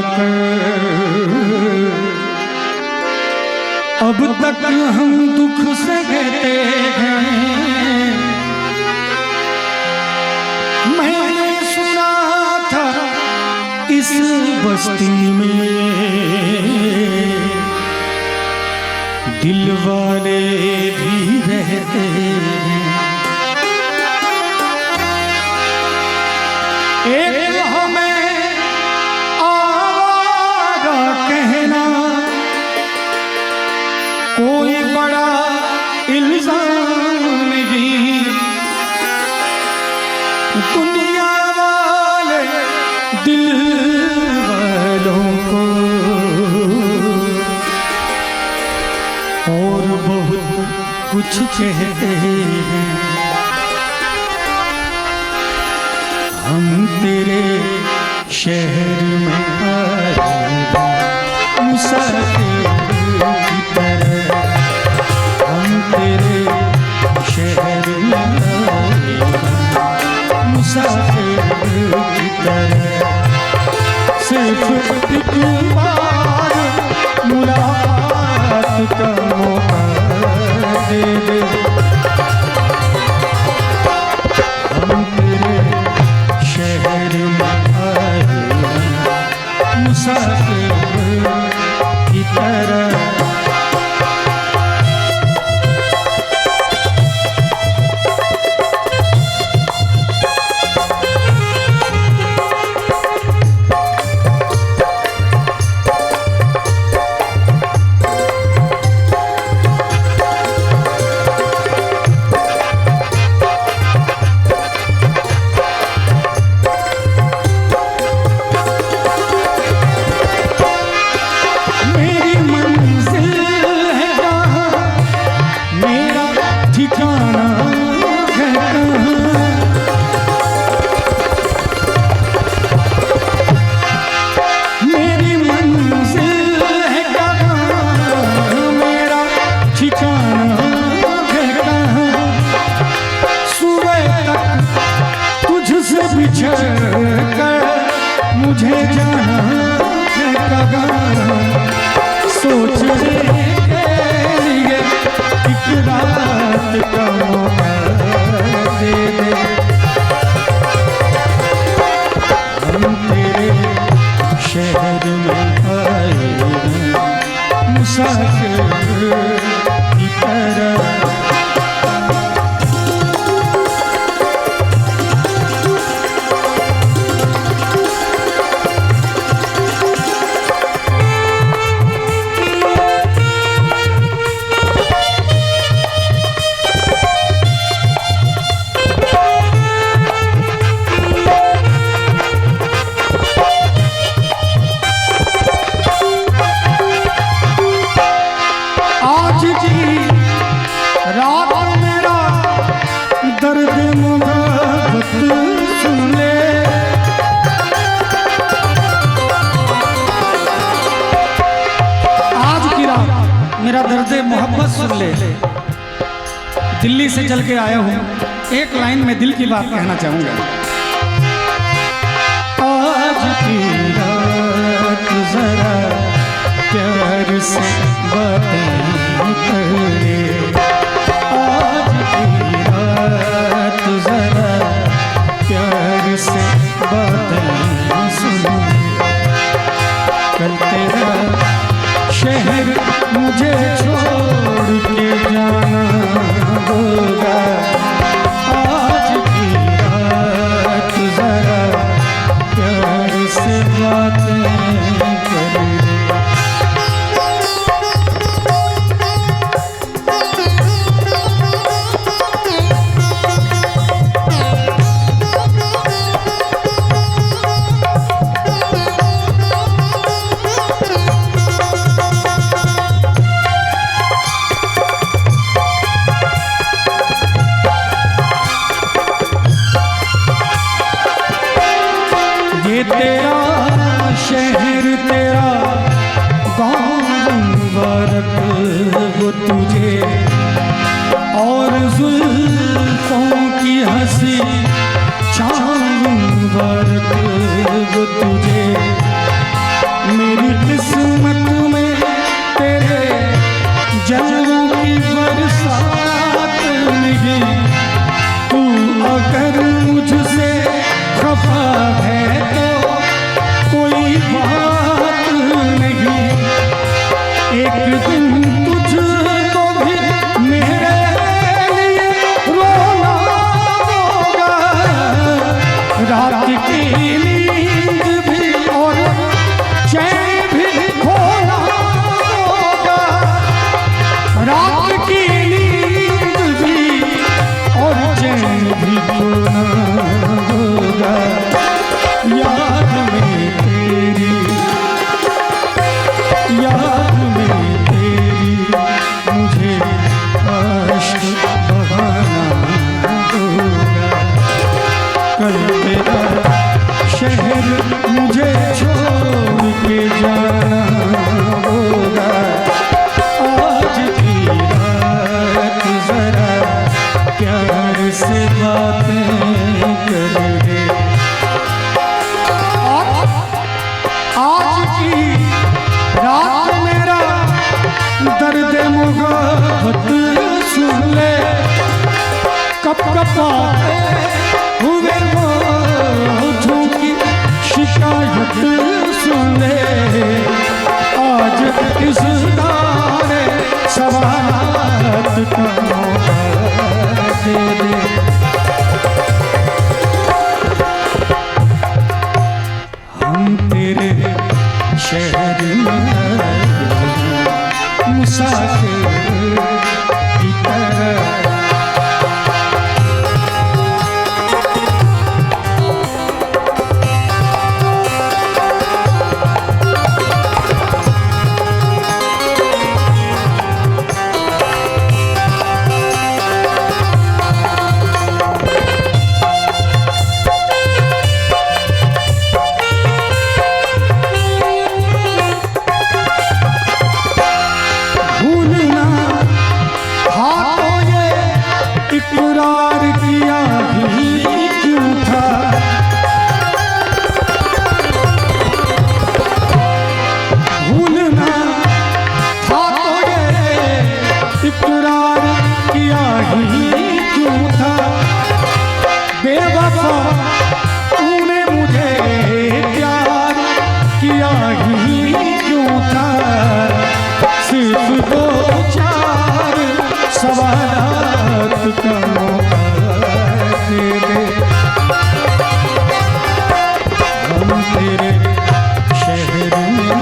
कर अब तक हम दुख सहते हैं। मैंने सुना था इस बस्ती में दिल वाले भी रहते हैं। एक हमें आवारा कहना कोई बड़ा इल्जाम नहीं। दुनिया वाले दिल वालों को और बहुत कुछ कहते हैं। हम तेरे शहर में आए मुसाफिर की तरह। हम तेरे शहर में आए मुसाफिर की तरह। सिर्फ एक बार मुलाकात का मौका दे दे। हम तेरे शहर में आए मुसाफिर की तरह। मुझे जाना है कहाँ सोचने के लिए एक रात का मौका दे दे। हम तेरे शहर में आए मुसाफिर की तरह। मेरा दर्द मोहब्बत सुन ले। दिल्ली से चल के आया हूँ, एक लाइन में दिल की बात कहना चाहूंगा। आज की रात जरा प्यार से बातें करे। आज की रात जरा प्यार से बातें सुन। कल तेरा शहर मुझे छोड़ के जाना होगा। आज की रात जरा प्यार से बातें करे। ये तेरा शहर पाते हुए मुझों की शिकायत सुन ले, आज इस दारे सवालात का मौका दे दे। हम तेरे शहर में मुसाफिर की तरह, इकरार किया ही क्यों था, भूलना था तो ये इकरार किया ही क्यों था। बेवफा तूने मुझे प्यार किया ही क्यों था। सिर्फ दो चार सवालात का मौका दे दे। हम तेरे शहर में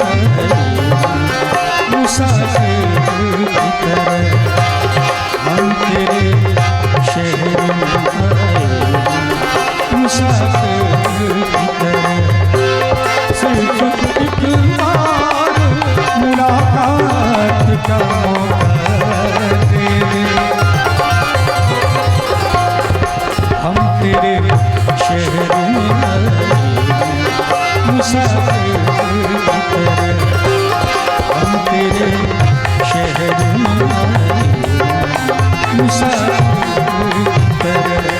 मुसाफिर की तरह, हम तेरे शहर में मुसाफिर की तरह। सिर्फ एक बार मुलाकात का मौका दे दे। हम तेरे शहर में मुसाफिर की तरह, हम तेरे शहर में मुसाफिर की तरह।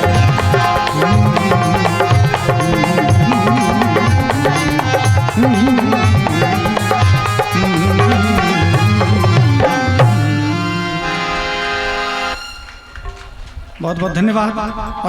बहुत बहुत धन्यवाद। और